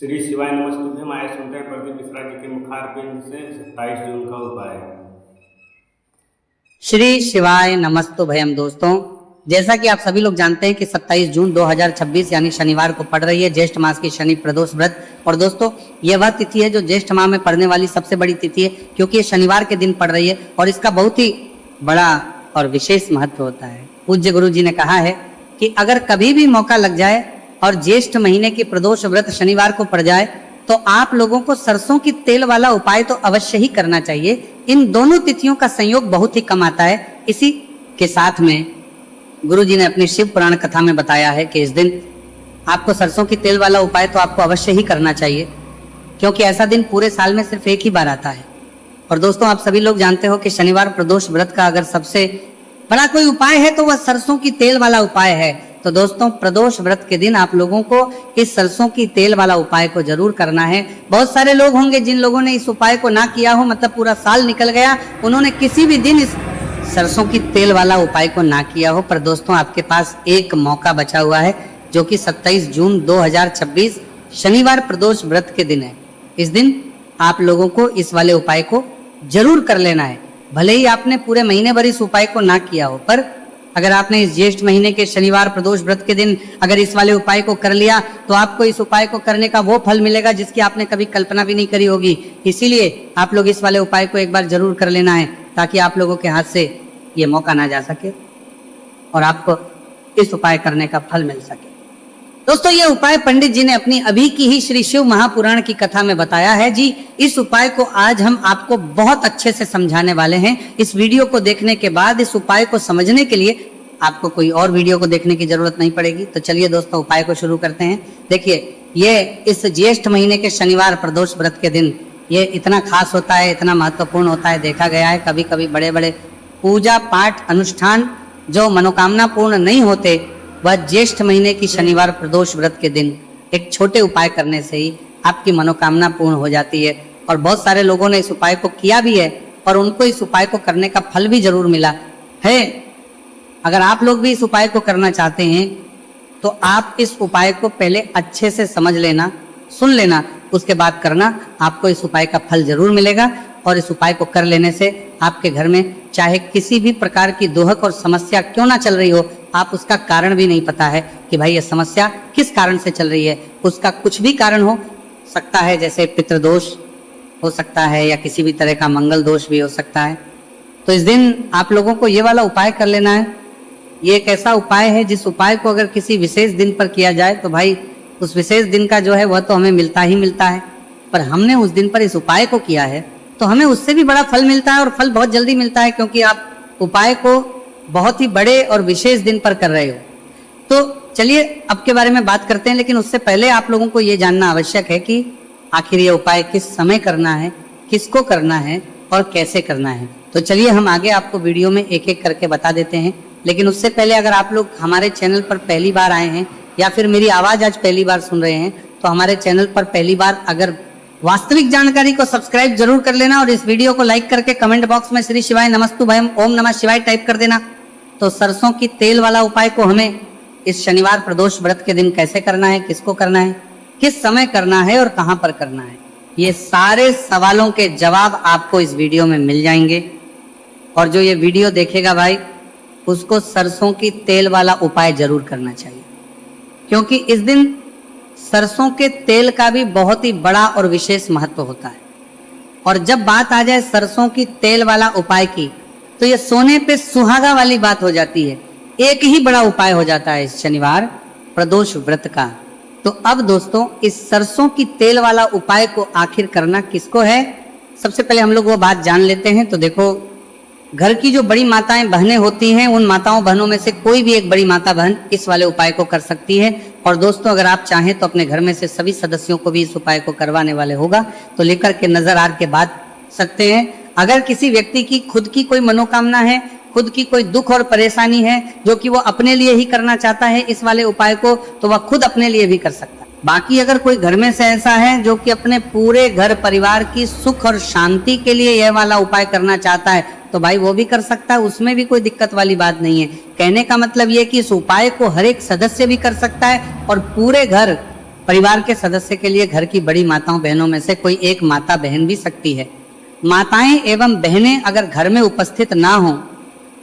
श्री शिवाय नमस्तुभ्यम। आए सुनते हैं प्रदीप मिश्रा जी के मुखारबिंद से 27 जून का उपाय। श्री शिवाय नमस्तुभयम। दोस्तों, जैसा कि आप सभी लोग जानते हैं कि 27 जून 2026 यानी शनिवार को पड़ रही है ज्येष्ठ मास की शनि प्रदोष व्रत। और दोस्तों, यह वह तिथि है जो ज्येष्ठ माह में पड़ने वाली सबसे बड़ी तिथि है, क्योंकि ये शनिवार के दिन पड़ रही है और इसका बहुत ही बड़ा और विशेष महत्व होता है। पूज्य गुरु जी ने कहा है कि अगर कभी भी मौका लग जाए और ज्येष्ठ महीने की प्रदोष व्रत शनिवार को पड़ जाए तो आप लोगों को सरसों की तेल वाला उपाय तो अवश्य ही करना चाहिए। इन दोनों तिथियों का संयोग बहुत ही कम आता है। इसी के साथ में गुरु जी ने अपनी शिव पुराण कथा में बताया है कि इस दिन आपको सरसों की तेल वाला उपाय तो आपको अवश्य ही करना चाहिए, क्योंकि ऐसा दिन पूरे साल में सिर्फ एक ही बार आता है। और दोस्तों, आप सभी लोग जानते हो कि शनिवार प्रदोष व्रत का अगर सबसे बड़ा कोई उपाय है तो वह सरसों की तेल वाला उपाय है। तो दोस्तों, प्रदोष व्रत के दिन आप लोगों को इस सरसों की तेल वाला उपाय को जरूर करना है। बहुत सारे लोग होंगे जिन लोगों ने इस उपाय को ना किया हो, मतलब पूरा साल निकल गया, उन्होंने किसी भी दिन इस सरसों की तेल वाला उपाय को ना किया हो। पर दोस्तों, आपके पास एक मौका बचा हुआ है, जो कि 27 जून 2026 शनिवार प्रदोष व्रत के दिन है। इस दिन आप लोगों को इस वाले उपाय को जरूर कर लेना है। भले ही आपने पूरे महीने भर इस उपाय को ना किया हो, पर अगर आपने इस ज्येष्ठ महीने के शनिवार प्रदोष व्रत के दिन अगर इस वाले उपाय को कर लिया तो आपको इस उपाय को करने का वो फल मिलेगा जिसकी आपने कभी कल्पना भी नहीं करी होगी। इसीलिए आप लोग इस वाले उपाय को एक बार जरूर कर लेना है, ताकि आप लोगों के हाथ से ये मौका ना जा सके और आपको इस उपाय करने का फल मिल सके। दोस्तों, ये उपाय पंडित जी ने अपनी अभी की ही श्री शिव महापुराण की कथा में बताया है जी। इस उपाय को आज हम आपको बहुत अच्छे से समझाने वाले हैं। इस वीडियो को देखने के बाद इस उपाय को समझने के लिए आपको कोई और वीडियो को देखने की जरूरत नहीं पड़ेगी। तो चलिए दोस्तों, उपाय को शुरू करते हैं। देखिए, ये इस ज्येष्ठ महीने के शनिवार प्रदोष व्रत के दिन ये इतना खास होता है, इतना महत्वपूर्ण होता है। देखा गया है कभी कभी बड़े बड़े पूजा पाठ अनुष्ठान जो मनोकामना पूर्ण नहीं होते, वह ज्येष्ठ महीने की शनिवार प्रदोष व्रत के दिन एक छोटे उपाय करने से ही आपकी मनोकामना पूर्ण हो जाती है। और बहुत सारे लोगों ने इस उपाय को किया भी है और उनको इस उपाय को करने का फल भी जरूर मिला है। अगर आप लोग भी इस उपाय को करना चाहते हैं तो आप इस उपाय को पहले अच्छे से समझ लेना, सुन लेना, उसके बाद करना। आपको इस उपाय का फल जरूर मिलेगा। और इस उपाय को कर लेने से आपके घर में चाहे किसी भी प्रकार की दोहक और समस्या क्यों ना चल रही हो, आप उसका कारण भी नहीं पता है कि भाई ये समस्या किस कारण से चल रही है। उसका कुछ भी कारण हो सकता है, जैसे पितृदोष हो सकता है या किसी भी तरह का मंगल दोष भी हो सकता है। तो इस दिन आप लोगों को ये वाला उपाय कर लेना है। ये एक ऐसा उपाय है जिस उपाय को अगर किसी विशेष दिन पर किया जाए तो भाई उस विशेष दिन का जो है वह तो हमें मिलता ही मिलता है। पर हमने उस दिन पर इस उपाय को किया है तो हमें उससे भी बड़ा फल मिलता है, और फल बहुत जल्दी मिलता है, क्योंकि आप उपाय को बहुत ही बड़े और विशेष दिन पर कर रहे हो। तो चलिए अब के बारे में बात करते हैं, लेकिन उससे पहले आप लोगों को ये जानना आवश्यक है कि आखिर ये उपाय किस समय करना है, किसको करना है और कैसे करना है। तो चलिए हम आगे आपको वीडियो में एक एक करके बता देते हैं। लेकिन उससे पहले अगर आप लोग हमारे चैनल पर पहली बार आए हैं या फिर मेरी आवाज़ आज पहली बार सुन रहे हैं, तो हमारे चैनल पर पहली बार अगर वास्तविक जानकारी को सब्सक्राइब जरूर कर लेना और इस वीडियो को लाइक करके कमेंट बॉक्स में श्री शिवाय नमस्तुभयम ओम नमः शिवाय टाइप कर देना। तो सरसों की तेल वाला उपाय को हमें इस शनिवार प्रदोष व्रत के दिन कैसे करना है, किसको करना है, किस समय करना है और कहां पर करना है, ये सारे सवालों के जवाब आपको इस वीडियो में मिल जाएंगे। और जो ये वीडियो देखेगा भाई, उसको सरसों की तेल वाला उपाय जरूर करना चाहिए, क्योंकि इस दिन सरसों के तेल का भी बहुत ही बड़ा और विशेष महत्व होता है। और जब बात आ जाए सरसों की तेल वाला उपाय की, तो ये सोने पे सुहागा वाली बात हो जाती है। एक ही बड़ा उपाय हो जाता है इस शनिवार प्रदोष व्रत का। तो अब दोस्तों, इस सरसों की तेल वाला उपाय को आखिर करना किसको है, सबसे पहले हम लोग वो बात जान लेते हैं। तो देखो, घर की जो बड़ी माताएं बहनें होती हैं, उन माताओं बहनों में से कोई भी एक बड़ी माता बहन इस वाले उपाय को कर सकती है। और दोस्तों, अगर आप चाहें तो अपने घर में से सभी सदस्यों को भी इस उपाय को करवाने वाले होगा तो लेकर के नजर आर के बात सकते हैं। अगर किसी व्यक्ति की खुद की कोई मनोकामना है, खुद की कोई दुख और परेशानी है जो कि वो अपने लिए ही करना चाहता है इस वाले उपाय को, तो वह खुद अपने लिए भी कर सकता है। बाकी अगर कोई घर में से ऐसा है जो कि अपने पूरे घर परिवार की सुख और शांति के लिए यह वाला उपाय करना चाहता है, तो भाई वो भी कर सकता है, उसमें भी कोई दिक्कत वाली बात नहीं है। कहने का मतलब ये कि इस उपाय को हर एक सदस्य भी कर सकता है और पूरे घर परिवार के सदस्य के लिए घर की बड़ी माताओं बहनों में से कोई एक माता बहन भी सकती है। माताएं एवं बहनें अगर घर में उपस्थित ना हो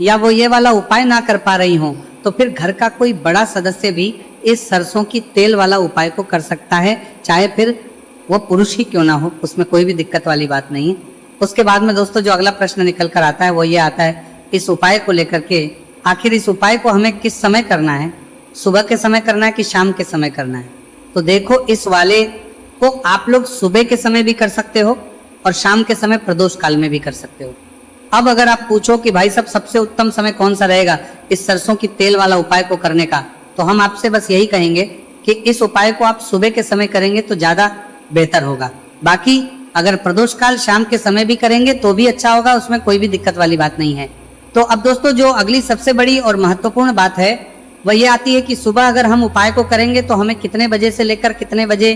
या वो ये वाला उपाय ना कर पा रही हो तो फिर घर का कोई बड़ा सदस्य भी इस सरसों की तेल वाला उपाय को कर सकता है, चाहे फिर वो पुरुष ही क्यों ना हो, उसमें कोई भी दिक्कत वाली बात नहीं है। उसके बाद में दोस्तों जो अगला प्रश्न निकल कर आता है वो ये आता है, इस उपाय को लेकर के आखिर इस उपाय को हमें किस समय करना है, सुबह के समय करना है कि शाम के समय करना है। तो देखो, इस वाले को आप लोग सुबह के समय भी कर सकते हो और शाम के समय प्रदोष काल में भी कर सकते हो। अब अगर आप पूछो कि भाई साहब सबसे उत्तम समय कौन सा रहेगा इस सरसों की तेल वाला उपाय को करने का, तो हम आपसे बस यही कहेंगे कि इस उपाय को आप सुबह के समय करेंगे तो ज्यादा बेहतर होगा। बाकी अगर प्रदोष काल शाम के समय भी करेंगे तो भी अच्छा होगा, उसमें कोई भी दिक्कत वाली बात नहीं है। तो अब दोस्तों जो अगली सबसे बड़ी और महत्वपूर्ण बात है वह ये आती है कि सुबह अगर हम उपाय को करेंगे तो हमें कितने बजे से लेकर कितने बजे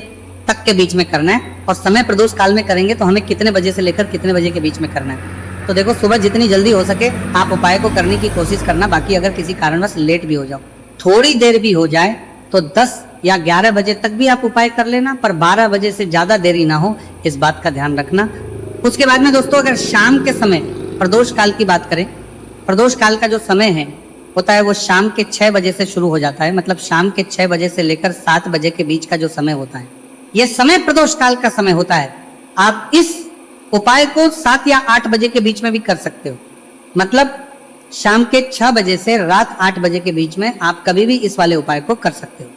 तक के बीच में करना है, और समय प्रदोष काल में करेंगे तो हमें कितने बजे से लेकर कितने बजे के बीच में करना है। तो देखो, सुबह जितनी जल्दी हो सके आप उपाय को करने की कोशिश करना। बाकी अगर किसी कारणवश लेट भी हो जाओ, थोड़ी देर भी हो जाए तो 10 या 11 बजे तक भी आप उपाय कर लेना, पर 12 बजे से ज्यादा देरी ना हो, इस बात का ध्यान रखना। उसके बाद में दोस्तों अगर शाम के समय प्रदोष काल की बात करें, प्रदोष काल का जो समय है होता है वो शाम के 6 बजे से शुरू हो जाता है। मतलब शाम के 6 बजे से लेकर 7 बजे के बीच का जो समय होता है, यह समय प्रदोष काल का समय होता है। आप इस उपाय को 7 या 8 बजे के बीच में भी कर सकते हो। मतलब शाम के 6 बजे से रात 8 बजे के बीच में आप कभी भी इस वाले उपाय को कर सकते हो,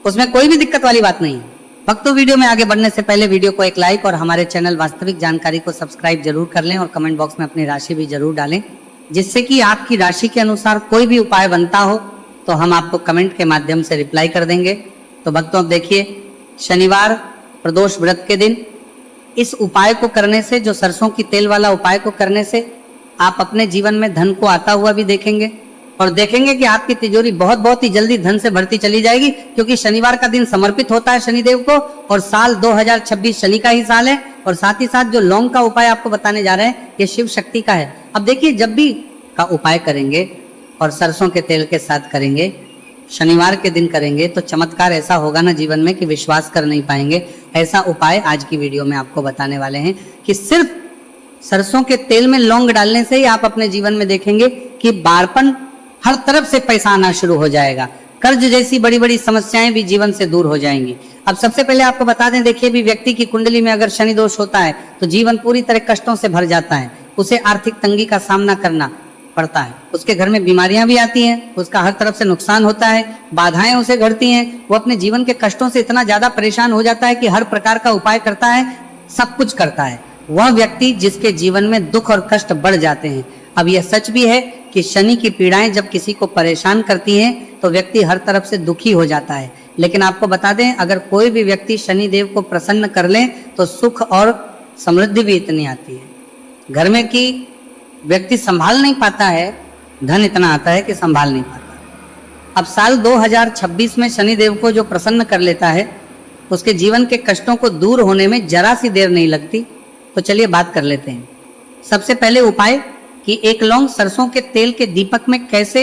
उसमें कोई भी दिक्कत वाली बात नहीं है। भक्तों, वीडियो में आगे बढ़ने से पहले वीडियो को एक लाइक और हमारे चैनल वास्तविक जानकारी को सब्सक्राइब जरूर कर लें और कमेंट बॉक्स में अपनी राशि भी जरूर डालें, जिससे कि आपकी राशि के अनुसार कोई भी उपाय बनता हो तो हम आपको कमेंट के माध्यम से रिप्लाई कर देंगे। तो भक्तों अब देखिए, शनिवार प्रदोष व्रत के दिन इस उपाय को करने से, जो सरसों की तेल वाला उपाय को करने से आप अपने जीवन में धन को आता हुआ भी देखेंगे और देखेंगे कि आपकी तिजोरी बहुत ही जल्दी धन से भरती चली जाएगी, क्योंकि शनिवार का दिन समर्पित होता है शनिदेव को और साल 2026 शनि का ही साल है। और साथ ही साथ जो लौंग का उपाय आपको बताने जा रहे हैं ये शिव शक्ति का है। अब देखिए, जब भी का उपाय करेंगे और सरसों के तेल के साथ करेंगे, शनिवार के दिन करेंगे, तो चमत्कार ऐसा होगा ना जीवन में कि विश्वास कर नहीं पाएंगे। ऐसा उपाय आज की वीडियो में आपको बताने वाले हैं कि सिर्फ सरसों के तेल में लौंग डालने से ही आप अपने जीवन में देखेंगे कि बारपन, हर तरफ से पैसा आना शुरू हो जाएगा, कर्ज जैसी बड़ी बड़ी समस्याएं भी जीवन से दूर हो जाएंगी। अब सबसे पहले आपको बता दें, देखिए भी व्यक्ति की कुंडली में अगर शनि दोष होता है तो जीवन पूरी तरह कष्टों से भर जाता है, उसे आर्थिक तंगी का सामना करना पड़ता है, उसके घर में बीमारियां भी आती हैं, उसका हर तरफ से नुकसान होता है, बाधाएं उसे घटती हैं, वो अपने जीवन के कष्टों से इतना ज्यादा परेशान हो जाता है कि हर प्रकार का उपाय करता है, सब कुछ करता है, वह व्यक्ति जिसके जीवन में दुख और कष्ट बढ़ जाते हैं। अब यह सच भी है कि शनि की पीड़ाएं जब किसी को परेशान करती हैं तो व्यक्ति हर तरफ से दुखी हो जाता है। लेकिन आपको बता दें, अगर कोई भी व्यक्ति शनि देव को प्रसन्न कर ले तो सुख और समृद्धि भी इतनी आती है, घर में कि व्यक्ति संभाल नहीं पाता है, धन इतना आता है कि संभाल नहीं पाता। अब साल 2026 में शनि देव को जो प्रसन्न कर लेता है उसके जीवन के कष्टों को दूर होने में जरा सी देर नहीं लगती। तो चलिए बात कर लेते हैं। सबसे पहले उपाय कि एक लौंग सरसों के तेल के दीपक में कैसे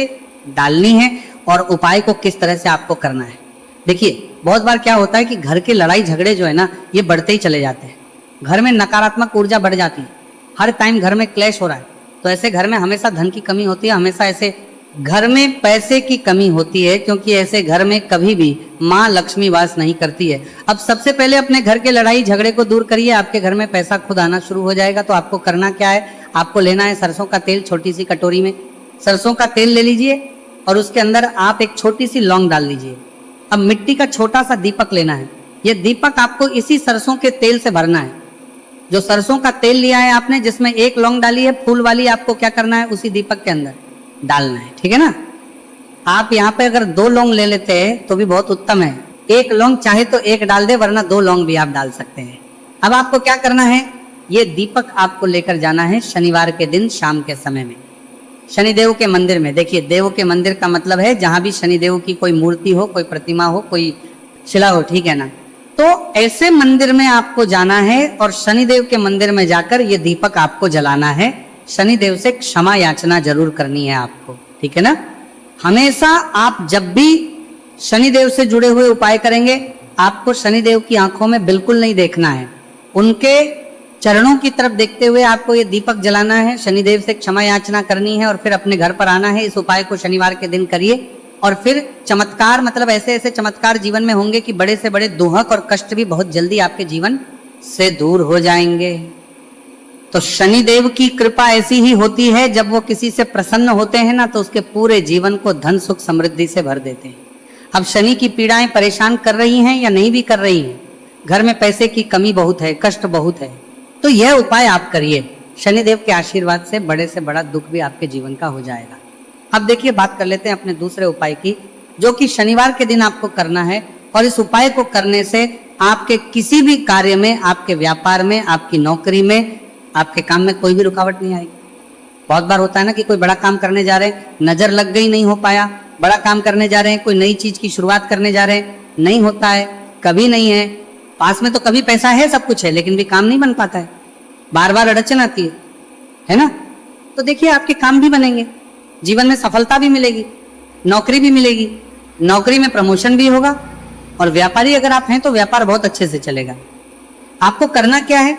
डालनी है और उपाय को किस तरह से आपको करना है। देखिए, बहुत बार क्या होता है कि घर के लड़ाई झगड़े जो है ना, ये बढ़ते ही चले जाते हैं, घर में नकारात्मक ऊर्जा बढ़ जाती है, हर टाइम घर में क्लेश हो रहा है, तो ऐसे घर में हमेशा धन की कमी होती है, हमेशा ऐसे घर में पैसे की कमी होती है, क्योंकि ऐसे घर में कभी भी माँ लक्ष्मी वास नहीं करती है। अब सबसे पहले अपने घर के लड़ाई झगड़े को दूर करिए, आपके घर में पैसा खुद आना शुरू हो जाएगा। तो आपको करना क्या है, आपको लेना है सरसों का तेल, छोटी सी कटोरी में सरसों का तेल ले लीजिए और उसके अंदर आप एक छोटी सी लौंग डाल लीजिए। अब मिट्टी का छोटा सा दीपक लेना है, ये दीपक आपको इसी सरसों के तेल से भरना है। जो सरसों का तेल लिया है आपने, जिसमें एक लौंग डाली है फूल वाली, आपको क्या करना है, उसी दीपक के अंदर डालना है, ठीक है ना। आप यहाँ पे अगर 2 लौंग ले लेते हैं तो भी बहुत उत्तम है, एक लौंग चाहे तो एक डाल दे, वरना 2 लौंग भी आप डाल सकते हैं। अब आपको क्या करना है, ये दीपक आपको लेकर जाना है शनिवार के दिन शाम के समय में शनिदेव के मंदिर में। देखिए, देव के मंदिर का मतलब है जहां भी शनिदेव की कोई मूर्ति हो, कोई प्रतिमा हो, कोई शिला हो, ठीक है ना। तो ऐसे मंदिर में आपको जाना है और शनिदेव के मंदिर में जाकर ये दीपक आपको जलाना है। शनिदेव से क्षमा याचना जरूर करनी है आपको, ठीक है ना। हमेशा आप जब भी शनिदेव से जुड़े हुए उपाय करेंगे आपको शनिदेव की आंखों में बिल्कुल नहीं देखना है। उनके चरणों की तरफ देखते हुए आपको ये दीपक जलाना है, शनिदेव से क्षमा याचना करनी है और फिर अपने घर पर आना है। इस उपाय को शनिवार के दिन करिए और फिर चमत्कार, मतलब ऐसे ऐसे चमत्कार जीवन में होंगे कि बड़े से बड़े दुहक और कष्ट भी बहुत जल्दी आपके जीवन से दूर हो जाएंगे। तो शनिदेव की कृपा ऐसी ही होती है, जब वो किसी से प्रसन्न होते हैं ना तो उसके पूरे जीवन को धन सुख समृद्धि से भर देते हैं। अब शनि की पीड़ाएं परेशान कर रही हैं या नहीं भी कर रही हैं, घर में पैसे की कमी बहुत है, कष्ट बहुत है, तो यह उपाय आप करिए, शनिदेव के आशीर्वाद से बड़े से बड़ा दुख भी आपके जीवन का हो जाएगा। अब देखिए, बात कर लेते हैं अपने दूसरे उपाय की, जो कि शनिवार के दिन आपको करना है। और इस उपाय को करने से आपके किसी भी कार्य में, आपके व्यापार में, आपकी नौकरी में, आपके काम में कोई भी रुकावट नहीं आएगी। बहुत बार होता है ना कि कोई बड़ा काम करने जा रहे हैं, नजर लग गई, नहीं हो पाया। बड़ा काम करने जा रहे हैं, कोई नई चीज की शुरुआत करने जा रहे हैं, नहीं होता है, कभी नहीं है। पास में तो कभी पैसा है, सब कुछ है, लेकिन भी काम नहीं बन पाता है, बार बार अड़चन आती है ना। तो देखिए, आपके काम भी बनेंगे, जीवन में सफलता भी मिलेगी, नौकरी भी मिलेगी, नौकरी में प्रमोशन भी होगा, और व्यापारी अगर आप हैं तो व्यापार बहुत अच्छे से चलेगा। आपको करना क्या है,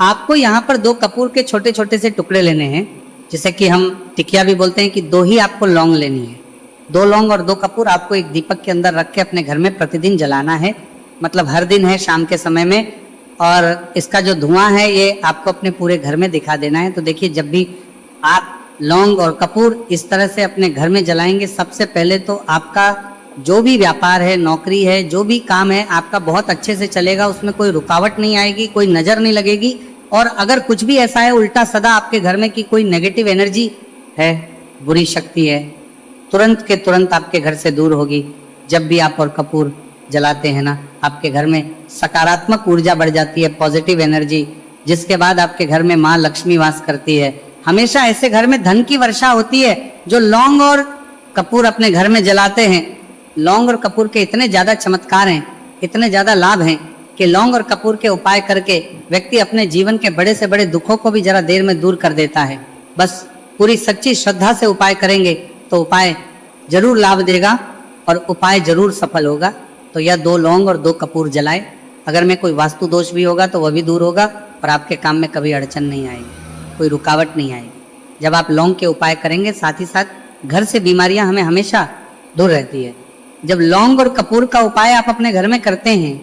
आपको यहाँ पर 2 कपूर के छोटे छोटे से टुकड़े लेने हैं, जिसे कि हम टिकिया भी बोलते हैं, कि 2 ही आपको लौंग लेनी है। 2 लौंग और 2 कपूर आपको एक दीपक के अंदर रख के अपने घर में प्रतिदिन जलाना है, मतलब हर दिन है शाम के समय में। और इसका जो धुआं है ये आपको अपने पूरे घर में दिखा देना है। तो देखिए, जब भी आप लौंग और कपूर इस तरह से अपने घर में जलाएंगे, सबसे पहले तो आपका जो भी व्यापार है, नौकरी है, जो भी काम है, आपका बहुत अच्छे से चलेगा, उसमें कोई रुकावट नहीं आएगी, कोई नज़र नहीं लगेगी। और अगर कुछ भी ऐसा है उल्टा सदा आपके घर में कि कोई नेगेटिव एनर्जी है, बुरी शक्ति है, तुरंत के तुरंत आपके घर से दूर होगी। जब भी आप और कपूर जलाते हैं ना, आपके घर में सकारात्मक ऊर्जा बढ़ जाती है, पॉजिटिव एनर्जी, जिसके बाद आपके घर में माँ लक्ष्मी वास करती है। हमेशा ऐसे घर में धन की वर्षा होती है जो लौंग और कपूर अपने घर में जलाते हैं। लौंग और कपूर के इतने ज़्यादा चमत्कार हैं, इतने ज़्यादा लाभ हैं कि लौंग और कपूर के उपाय करके व्यक्ति अपने जीवन के बड़े से बड़े दुखों को भी जरा देर में दूर कर देता है। बस पूरी सच्ची श्रद्धा से उपाय करेंगे तो उपाय जरूर लाभ देगा और उपाय जरूर सफल होगा। तो यह 2 लौंग और 2 कपूर जलाए। अगर में कोई वास्तु दोष भी होगा तो वह भी दूर होगा और आपके काम में कभी अड़चन नहीं आएगी, कोई रुकावट नहीं आएगी। जब आप लौंग के उपाय करेंगे, साथ ही साथ घर से बीमारियां हमें हमेशा दूर रहती है। जब लौंग और कपूर का उपाय आप अपने घर में करते हैं,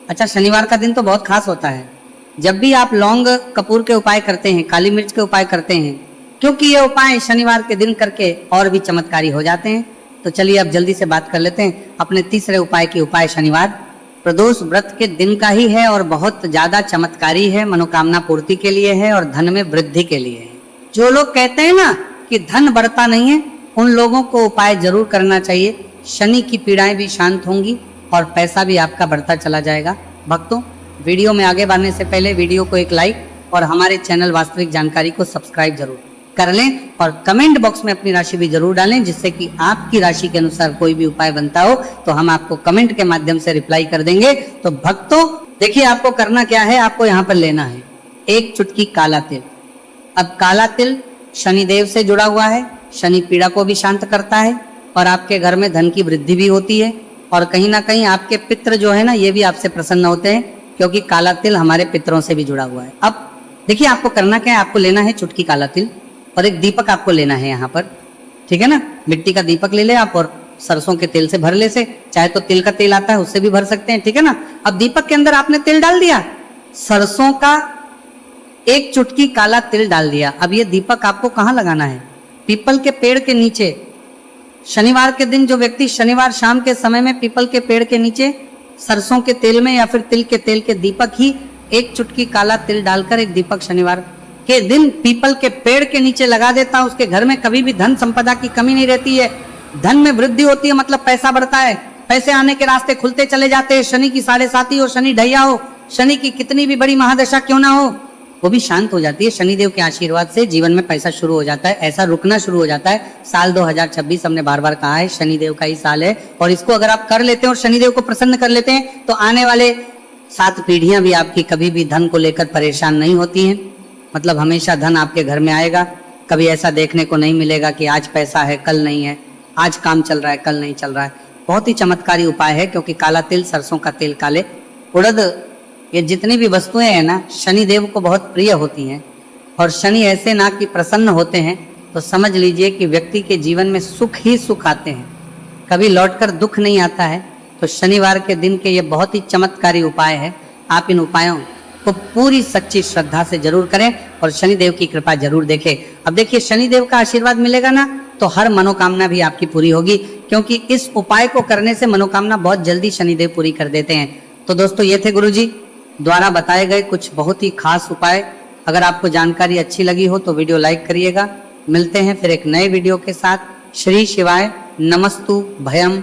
अच्छा, शनिवार का दिन तो बहुत खास होता है। जब भी आप लौंग कपूर के उपाय करते हैं, काली मिर्च के उपाय करते हैं, क्योंकि ये उपाय शनिवार के दिन करके और भी चमत्कारी हो जाते हैं। तो चलिए अब जल्दी से बात कर लेते हैं अपने तीसरे उपाय की। उपाय शनिवार प्रदोष व्रत के दिन का ही है और बहुत ज्यादा चमत्कारी है, मनोकामना पूर्ति के लिए है और धन में वृद्धि के लिए है। जो लोग कहते हैं ना कि धन बढ़ता नहीं है, उन लोगों को उपाय जरूर करना चाहिए। शनि की पीड़ाएं भी शांत होंगी और पैसा भी आपका बढ़ता चला जाएगा। भक्तों, वीडियो में आगे बढ़ने से पहले वीडियो को एक लाइक और हमारे चैनल वास्तविक जानकारी को सब्सक्राइब जरूर कर लें और कमेंट बॉक्स में अपनी राशि भी जरूर डालें, जिससे कि आपकी राशि के अनुसार कोई भी उपाय बनता हो तो हम आपको कमेंट के माध्यम से रिप्लाई कर देंगे। तो भक्तों देखिए, आपको करना क्या है, आपको यहाँ पर लेना है 1 चुटकी काला तिल। अब काला तिल शनिदेव से जुड़ा हुआ है, शनि पीड़ा को भी शांत करता है और आपके घर में धन की वृद्धि भी होती है और कहीं ना कहीं आपके पितृ जो है ना, ये भी आपसे प्रसन्न होते हैं, क्योंकि काला तिल हमारे पितरों से भी जुड़ा हुआ है। अब देखिए, आपको करना क्या है, आपको लेना है चुटकी काला तिल और एक दीपक आपको लेना है यहाँ पर, ठीक है ना। मिट्टी का दीपक ले ले आप और सरसों के तेल से भर ले से, चाहे तो तिल का तेल आता है उससे भी भर सकते हैं, ठीक है ना। अब दीपक के अंदर आपने तिल डाल दिया, सरसों का 1 चुटकी काला तिल डाल दिया। अब ये दीपक आपको कहाँ लगाना है, पीपल के पेड़ के नीचे। शनिवार के दिन जो व्यक्ति शनिवार शाम के समय में पीपल के पेड़ के नीचे सरसों के तेल में या फिर तिल के तेल के दीपक ही 1 चुटकी काला तिल डालकर एक दीपक शनिवार के दिन पीपल के पेड़ के नीचे लगा देता, उसके घर में कभी भी धन संपदा की कमी नहीं रहती है, धन में वृद्धि होती है, मतलब पैसा बढ़ता है, पैसे आने के रास्ते खुलते चले जाते हैं। शनि की 7.5 हो, शनि ढैया हो, शनि की कितनी भी बड़ी महादशा क्यों ना हो, वो भी शांत हो जाती है। शनिदेव के आशीर्वाद से जीवन में पैसा शुरू हो जाता है, ऐसा रुकना शुरू हो जाता है। साल 2026 हमने बार बार कहा है, शनिदेव का ही साल है और इसको अगर आप कर लेते हैं और शनिदेव को प्रसन्न कर लेते हैं तो आने वाले 7 पीढ़ियां भी आपकी कभी भी धन को लेकर परेशान नहीं होती हैं। मतलब हमेशा धन आपके घर में आएगा, कभी ऐसा देखने को नहीं मिलेगा कि आज पैसा है कल नहीं है, आज काम चल रहा है कल नहीं चल रहा है। बहुत ही चमत्कारी उपाय है, क्योंकि काला तिल, सरसों का तेल, काले उड़द, ये जितनी भी वस्तुएं हैं ना, शनि देव को बहुत प्रिय होती हैं। और शनि ऐसे ना कि प्रसन्न होते हैं तो समझ लीजिए कि व्यक्ति के जीवन में सुख ही सुख आते हैं, कभी लौटकर दुख नहीं आता है। तो शनिवार के दिन के ये बहुत ही चमत्कारी उपाय है। आप इन उपायों को पूरी सच्ची श्रद्धा से जरूर करें और शनिदेव की कृपा जरूर देखें। अब देखिए, शनिदेव का आशीर्वाद मिलेगा ना तो हर मनोकामना भी आपकी पूरी होगी, क्योंकि इस उपाय को करने से मनोकामना बहुत जल्दी शनिदेव पूरी कर देते हैं। तो दोस्तों, ये थे गुरुजी द्वारा बताए गए कुछ बहुत ही खास उपाय। अगर आपको जानकारी अच्छी लगी हो तो वीडियो लाइक करिएगा। मिलते हैं फिर एक नए वीडियो के साथ। श्री शिवाय नमस्तु भयम।